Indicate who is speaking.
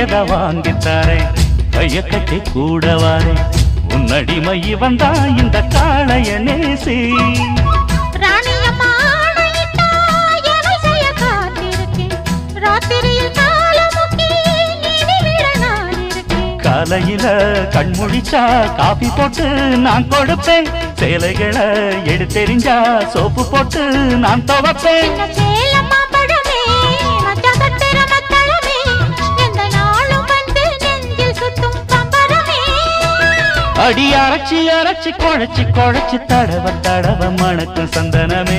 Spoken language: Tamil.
Speaker 1: வேண்டியத வாங்கித்தாரே கைய கட்டி கூடவாரே உன்னடிமை வந்தா இந்த காளைய நேசி காலையில கண்முழிச்சா காபி போட்டு நான் கொடுப்பேன் சேலைகளை எடுத்தெறிஞ்சா சோப்பு போட்டு நான் துவைப்பேன் அடி அரைச்சி அரைச்சி குழைச்சி குழைச்சி தடவ தடவ மணக்கும் சந்தனமே